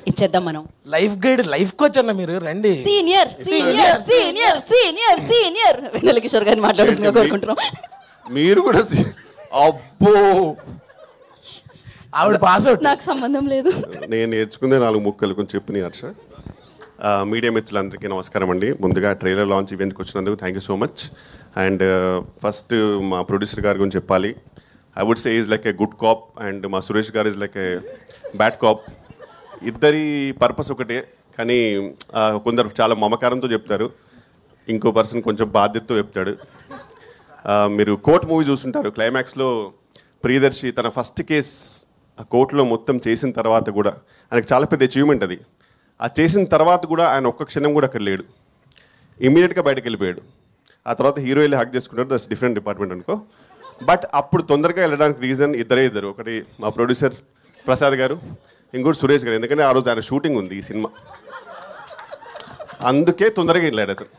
ఇచ్చేద్దాం మనం. Life guide, life coach అన్న మీరు, రండి. Senior senior senior senior senior Vennela Kishore గారిని మాట్లాడుతుందిగా కోరుకుంటున్నాం. మీరు కూడా అబ్బో, ఆవిడ పాస్ అవుట్, నాకు సంబంధం లేదు. నేను నేర్చుకుందే 4 ముక్కలు కొంచెం చెప్పినాయి హర్ష. మీడియా మిత్రులందరికీ నమస్కారం అండి. ముందుగా ట్రైలర్ లాంచ్ ఈవెంట్కి వచ్చినందుకు thank you so much. And first మా ప్రొడ్యూసర్ గారి గురించి చెప్పాలి. I would say is like a good cop and మా సురేష్ గారు is like a bad cop. ఇద్దరి పర్పస్ ఒకటే, కానీ కొందరు చాలా మమకారంతో చెప్తారు, ఇంకో పర్సన్ కొంచెం బాధ్యతతో చెప్తాడు. మీరు కోర్ట్ మూవీ చూస్తుంటారు, క్లైమాక్స్లో ప్రియదర్శి తన ఫస్ట్ కేస్ ఆ కోర్టులో మొత్తం చేసిన తర్వాత కూడా ఆయనకు చాలా పెద్ద అచీవ్మెంట్ అది. ఆ చేసిన తర్వాత కూడా ఆయన ఒక్క క్షణం కూడా అక్కడ లేడు, ఇమీడియట్గా బయటకు వెళ్ళిపోయాడు. ఆ తర్వాత హీరో వెళ్ళి హక్ చేసుకుంటారు, దట్స్ డిఫరెంట్ డిపార్ట్మెంట్ అనుకో. బట్ అప్పుడు తొందరగా వెళ్ళడానికి రీజన్ ఇద్దరు, ఒకటి మా ప్రొడ్యూసర్ ప్రసాద్ గారు, ఇంకోటి సురేష్ గారు. ఎందుకంటే ఆ రోజు ఆయన షూటింగ్ ఉంది ఈ సినిమా, అందుకే తొందరగా వెళ్ళాడు అతను.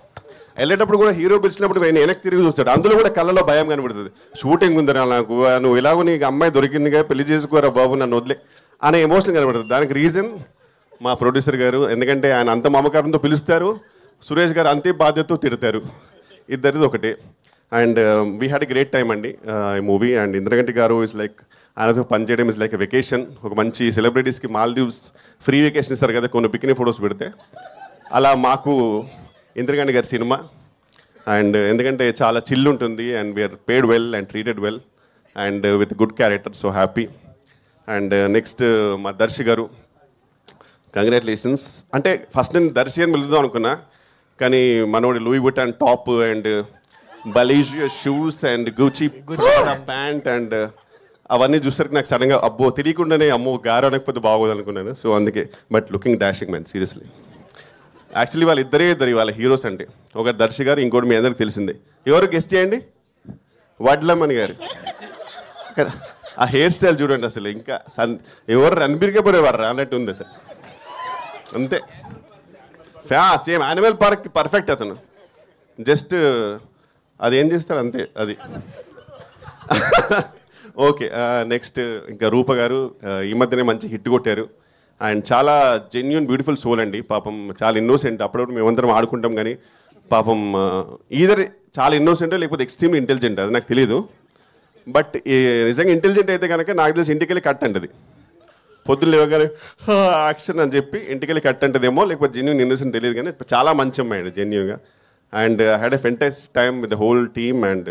వెళ్ళేటప్పుడు కూడా హీరో పిలిచినప్పుడు ఆయన వెనక్కి తిరిగి చూస్తాడు, అందులో కూడా కళ్ళలో భయం కనబడుతుంది. షూటింగ్ ఉందిరా నాకు, నువ్వు ఇలాగో నీకు అమ్మాయి దొరికిందిగా, పెళ్లి చేసుకోరా బాబు నన్ను వదిలే అనే ఎమోషన్ కనబడుతుంది. దానికి రీజన్ మా ప్రొడ్యూసర్ గారు, ఎందుకంటే ఆయన అంత మమకారంతో పిలుస్తారు, సురేష్ గారు అంతే బాధ్యతతో తిడతారు. ఇద్దరిది ఒకటే. And we had a great time అండి ఈ మూవీ. అండ్ ఇంద్రగంటి గారు ఇస్ లైక్, ఆయనతో పనిచేయడం ఇస్ లైక్ ఎ వెకేషన్. ఒక మంచి సెలబ్రిటీస్కి మాల్దీవ్స్ ఫ్రీ వెకేషన్ ఇస్తారు కదా కొన్ని బికినీ ఫొటోస్ పెడితే, అలా మాకు ఇంద్రగంటి గారి సినిమా. అండ్ ఎందుకంటే చాలా చిల్ ఉంటుంది and we are paid well and treated well and with good character, so happy. And next మా దర్శి గారు, కంగ్రాచులేషన్స్. అంటే ఫస్ట్ నేను దర్శి అని పిలుద్దాం అనుకున్నా, కానీ మనోడి Louis Vuitton top and Balenciaga shoes and Gucci pant and అవన్నీ చూసరికి నాకు సడన్గా అబ్బో తెలియకుండానే అమ్మో గారు అనకపోతే బాగోదు అనుకున్నాను. సో అందుకే, but looking dashing man seriously. Actually వాళ్ళు ఇద్దరు వాళ్ళ హీరోస్ అంటే, ఒకటి దర్శి గారు, ఇంకోటి మీ అందరికి తెలిసిందే. ఎవరు గెస్ట్ చేయండి? వడ్లమ్మని గారు. ఆ హెయిర్ స్టైల్ చూడండి అసలు, ఇంకా ఎవరు రణబీర్కే పోయేవారు అన్నట్టు ఉంది అసలు, అంతే. సేమ్ యానిమల్ పార్క్ పర్ఫెక్ట్ అతను, జస్ట్ అదేం చేస్తారు అంతే అది. ఓకే, నెక్స్ట్ ఇంకా రూప గారు ఈ మధ్యనే మంచి హిట్ కొట్టారు. అండ్ చాలా జెన్యూన్ బ్యూటిఫుల్ సోల్ అండి, పాపం చాలా ఇన్నోసెంట్. అప్పుడప్పుడు మేమందరం ఆడుకుంటాం కానీ పాపం ఈధర్ చాలా ఇన్నోసెంట్ లేకపోతే ఎక్స్ట్రీమ్లీ ఇంటెలిజెంట్, అది నాకు తెలియదు. బట్ నిజంగా ఇంటెలిజెంట్ అయితే కనుక నాకు తెలిసి ఇంటికి వెళ్ళి కట్ అంటది, పొద్దున్న లేవగానే యాక్షన్ అని చెప్పి ఇంటికి వెళ్ళి కట్ అంటదేమో, లేకపోతే జెన్యూన్ ఇన్నోసెంట్ తెలియదు, కానీ చాలా మంచి అమ్మాయి జెన్యూన్గా. And had a fantastic time with the whole team. And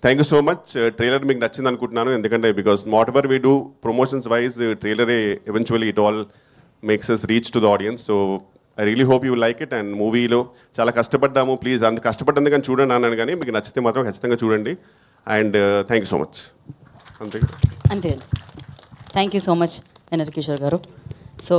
thank you so much. Trailer మీకు నచ్చింది అనుకుంటున్నాను, ఎందుకంటే because whatever we do promotions wise, ట్రైలరే eventually it all makes us reach to the audience. So I really hope you like it. And మూవీలో చాలా కష్టపడ్డాము, please అంత కష్టపడ్డందుకు కానీ చూడండి అన్నాను, కానీ మీకు నచ్చితే మాత్రం ఖచ్చితంగా చూడండి. And thank you so much. అంతే అంతే. థ్యాంక్ యూ సో మచ్ వెన్నెల కిషోర్ గారు. సో